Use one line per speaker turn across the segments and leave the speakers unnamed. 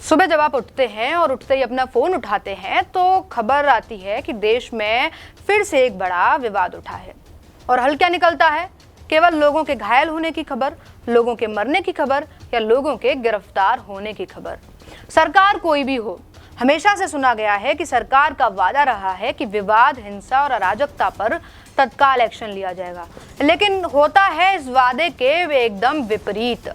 सुबह जब आप उठते हैं और उठते ही अपना फोन उठाते हैं तो खबर आती है कि देश में फिर से एक बड़ा विवाद उठा है। और हल क्या निकलता है? केवल लोगों के घायल होने की खबर, लोगों के मरने की खबर या लोगों के गिरफ्तार होने की खबर। सरकार कोई भी हो, हमेशा से सुना गया है कि सरकार का वादा रहा है कि विवाद, हिंसा और अराजकता पर तत्काल एक्शन लिया जाएगा, लेकिन होता है इस वादे के एकदम विपरीत।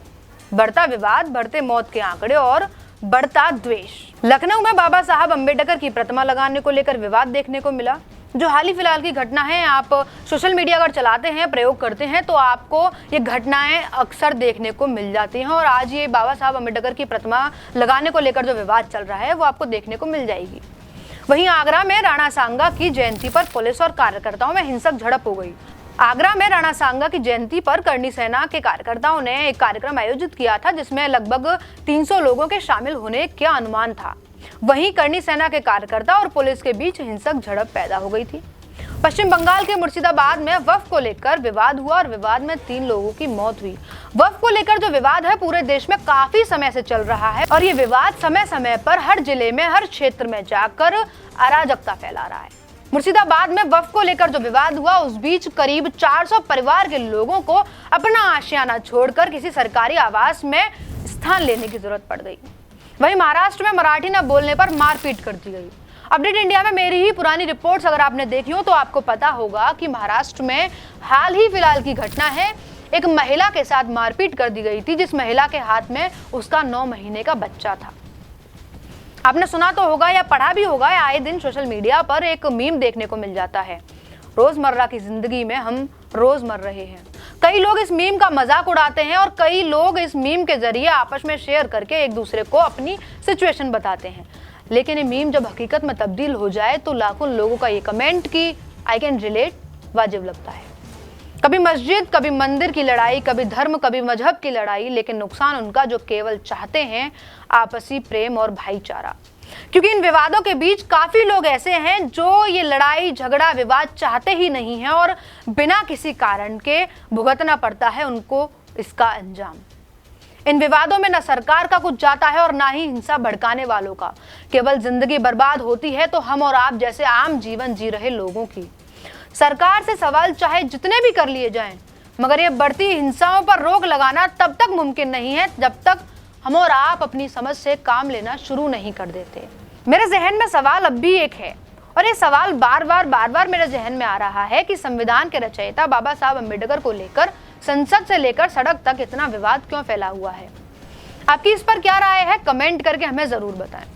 बढ़ता विवाद, बढ़ते मौत के आंकड़े और बढ़ता द्वेष। लखनऊ में बाबा साहब अंबेडकर की प्रतिमा लगाने को लेकर विवाद देखने को मिला। जो हाल ही फिलहाल की घटना है, आप सोशल मीडिया अगर चलाते हैं, प्रयोग करते हैं तो आपको ये घटनाएं अक्सर देखने को मिल जाती हैं। और आज ये बाबा साहब अंबेडकर की प्रतिमा लगाने को लेकर जो विवाद चल रहा है वो आपको देखने को मिल जाएगी। वहीं आगरा में राणा सांगा की जयंती पर पुलिस और कार्यकर्ताओं में हिंसक झड़प हो गई। आगरा में राणा सांगा की जयंती पर करनी सेना के कार्यकर्ताओं ने एक कार्यक्रम आयोजित किया था जिसमें लगभग 300 लोगों के शामिल होने का अनुमान था। वहीं करनी सेना के कार्यकर्ता और पुलिस के बीच हिंसक झड़प पैदा हो गई थी। पश्चिम बंगाल के मुर्शिदाबाद में वक्फ को लेकर विवाद हुआ और विवाद में 3 लोगों की मौत हुई। वक्फ को लेकर जो विवाद है पूरे देश में काफी समय से चल रहा है और ये विवाद समय समय पर हर जिले में, हर क्षेत्र में जाकर अराजकता फैला रहा है। मुर्शिदाबाद में वक्फ को लेकर जो विवाद हुआ, उस बीच करीब 400 परिवार के लोगों को अपना आशियाना छोड़कर किसी सरकारी आवास में स्थान लेने की जरूरत पड़ गई। वहीं महाराष्ट्र में मराठी न बोलने पर मारपीट कर दी गई। अपडेट इंडिया में मेरी ही पुरानी रिपोर्ट्स अगर आपने देखी हो तो आपको पता होगा कि महाराष्ट्र में हाल ही फिलहाल की घटना है। एक महिला के साथ मारपीट कर दी गई थी, जिस महिला के हाथ में उसका 9 महीने का बच्चा था। आपने सुना तो होगा या पढ़ा भी होगा, आए दिन सोशल मीडिया पर एक मीम देखने को मिल जाता है। रोजमर्रा की जिंदगी में हम रोज मर रहे हैं। कई लोग इस मीम का मजाक उड़ाते हैं और कई लोग इस मीम के जरिए आपस में शेयर करके एक दूसरे को अपनी सिचुएशन बताते हैं। लेकिन ये मीम जब हकीकत में तब्दील हो जाए तो लाखों लोगों का ये कमेंट कि आई कैन रिलेट वाजिब लगता है। कभी मस्जिद, कभी मंदिर की लड़ाई, कभी धर्म, कभी मजहब की लड़ाई, लेकिन नुकसान उनका जो केवल चाहते हैं आपसी प्रेम और भाईचारा। क्योंकि इन विवादों के बीच काफी लोग ऐसे हैं जो ये लड़ाई, झगड़ा, विवाद चाहते ही नहीं हैं और बिना किसी कारण के भुगतना पड़ता है उनको इसका अंजाम। इन विवादों में न सरकार का कुछ जाता है और ना ही हिंसा भड़काने वालों का। केवल जिंदगी बर्बाद होती है तो हम और आप जैसे आम जीवन जी रहे लोगों की। सरकार से सवाल चाहे जितने भी कर लिए जाएं, मगर ये बढ़ती हिंसाओं पर रोक लगाना तब तक मुमकिन नहीं है जब तक हम और आप अपनी समझ से काम लेना शुरू नहीं कर देते। मेरे जहन में सवाल अब भी एक है और ये सवाल बार बार मेरे जहन में आ रहा है कि संविधान के रचयिता बाबा साहब अंबेडकर को लेकर संसद से लेकर सड़क तक इतना विवाद क्यों फैला हुआ है। आपकी इस पर क्या राय है? कमेंट करके हमें जरूर बताएं।